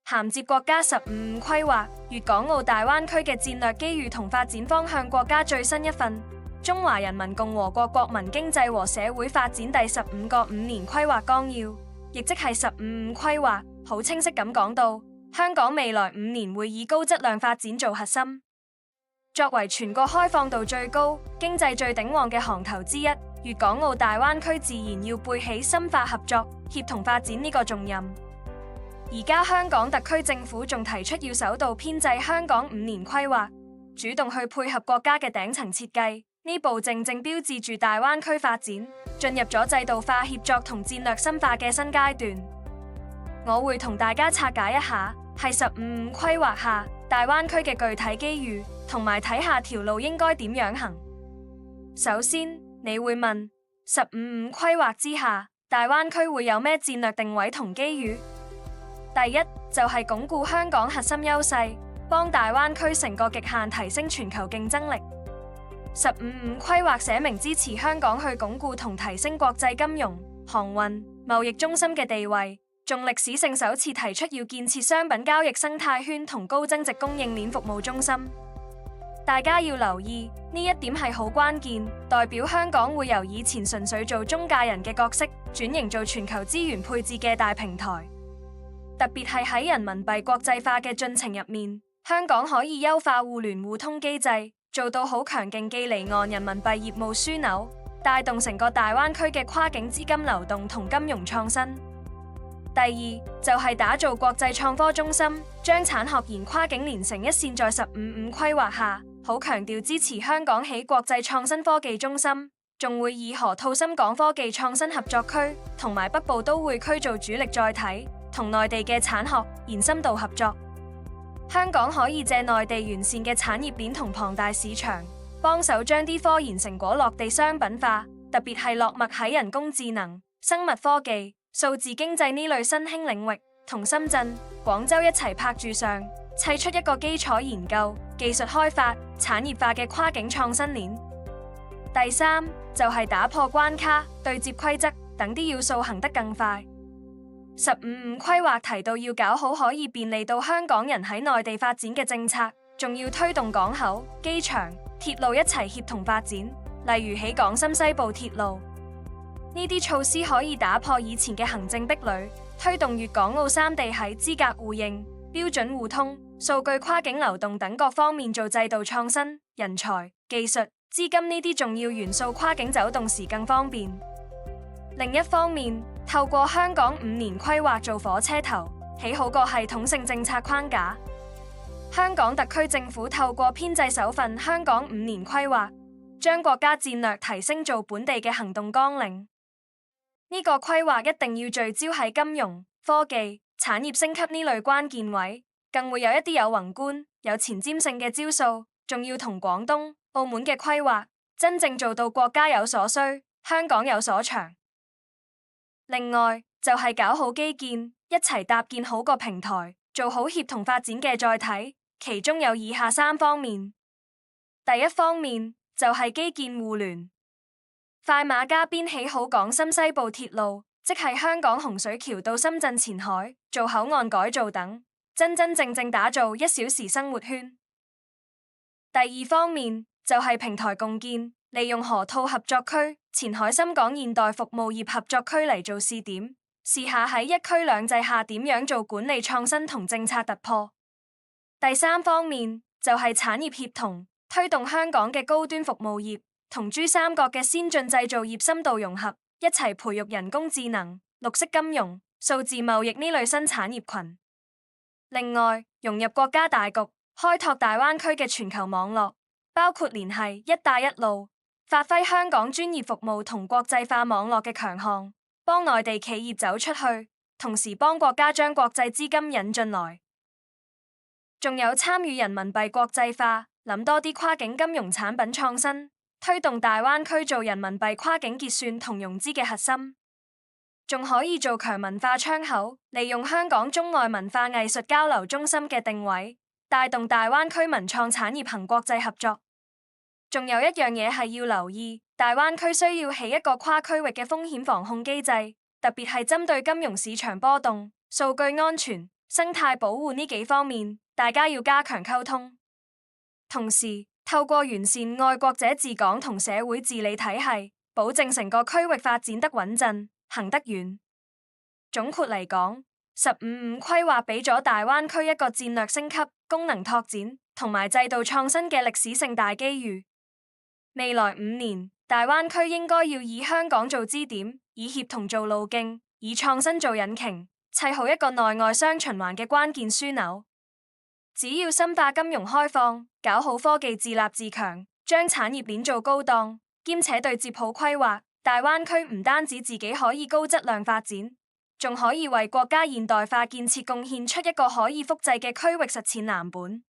銜接國家15規劃粵港澳大灣區嘅戰略機遇同發展方向國家最新一份《中華人民共和國國民經濟和社會發展第15個5年規劃綱要》，亦即係15規劃，好清晰咁講到，香港未來5年會以高質量發展做核心。作為全國開放度最高、經濟最鼎旺嘅行頭之一，粵港澳大灣區自然要背起深化合作、協同發展呢個重任。而家香港特區政府仲提出要首度編製香港5年規劃，主動去配合國家嘅頂層設計，呢步正正標誌住大灣區發展進入咗制度化協作同戰略深化嘅新階段。我會同大家拆解一下係15規劃下大灣區嘅具體機遇，同埋睇下條路應該點樣行。首先，你會問15規劃之下，大灣區會有咩戰略定位同機遇？第一就係鞏固香港核心優勢，幫大灣區成個極限提升全球競爭力。15規劃寫明支持香港去鞏固同提升國際金融、航運、貿易中心嘅地位，仲歷史性首次提出要建設商品交易生態圈同高增值供應鏈服務中心。大家要留意呢一點係好關鍵，代表香港會由以前純粹做中介人嘅角色，轉型做全球資源配置嘅大平台。特別係喺人民幣國際化嘅進程入面，香港可以優化互聯互通機制，做到好強勁既離岸人民幣業務樞紐，帶動成個大灣區嘅跨境資金流動同金融創新。第二就係打造國際創科中心，將產學研跨境連成一線，在15規劃下，好強調支持香港起國際創新科技中心，仲會以河套深港科技創新合作區同埋北部都會區做主力載體，同內地嘅產學研深度合作。香港可以借內地完善嘅產業鏈同龐大市場，幫手將啲科研成果落地商品化，特別係落墨喺人工智能、生物科技、數字經濟呢類新興領域，同深圳、廣州一齊拍住上，砌出一個基礎研究、技術開發、產業化嘅跨境創新鏈。第三就係打破關卡、對接規則等啲要素行得更快。15規劃提到要搞好可以便利到香港人喺內地發展嘅政策，仲要推動港口、機場、鐵路一齊協同發展，例如起港深西部鐵路。呢啲措施可以打破以前嘅行政壁壘，推動粵港澳三地喺資格互認、標準互通、數據跨境流動等各方面做制度創新，人才、技術、資金呢啲重要元素跨境走動時更方便。另一方面，透過香港5年規劃做火車頭，起好個系統性政策框架。香港特區政府透過編製首份香港5年規劃，將國家戰略提升做本地嘅行動綱領。呢個規劃一定要聚焦喺金融、科技、產業升級呢類關鍵位，更會有一啲有宏觀、有前瞻性嘅招數，仲要同廣東、澳門嘅規劃真正做到國家有所需，香港有所長。另外就係搞好基建，一齊搭建好個平台，做好協同發展嘅載體，其中有以下3方面。第一方面就係基建互聯，快馬加鞭起好港深西部鐵路，即係香港洪水橋到深圳前海，做口岸改造等，真真正正打造1小時生活圈。第二方面就係平台共建，利用河套合作區、前海深港現代服務業合作區嚟做試點，試下喺一區兩制下點樣做管理創新同政策突破。第三方面就係產業協同，推動香港嘅高端服務業同珠三角嘅先進製造業深度融合，一齊培育人工智能、綠色金融、數字貿易呢類新產業群。另外，融入國家大局，開拓大灣區嘅全球網絡，包括聯繫一帶一路，發揮香港專業服務同國際化網絡嘅強項，幫內地企業走出去，同時幫國家將國際資金引進來。仲有參與人民幣國際化，諗多啲跨境金融產品創新，推動大灣區做人民幣跨境結算同融資嘅核心。仲可以做強文化窗口，利用香港中外文化藝術交流中心嘅定位，帶動大灣區文創產業行國際合作。仲有一樣嘢係要留意，大灣區需要起一個跨區域嘅風險防控機制，特別係針對金融市場波動、數據安全、生態保護呢幾方面，大家要加強溝通。同時，透過完善愛國者治港同社會治理體系，保證成個區域發展得穩陣、行得遠。總括嚟講，15+5規劃俾咗大灣區一個戰略升級、功能拓展同埋制度創新嘅歷史性大機遇。未來5年，大灣區應該要以香港做支點，以協同做路徑，以創新做引擎，砌好一個內外雙循環嘅關鍵樞紐。只要深化金融開放，搞好科技自立自強，將產業鏈做高檔，兼且對接好規劃，大灣區唔單止自己可以高質量發展，仲可以為國家現代化建設貢獻出一個可以複製嘅區域實踐藍本。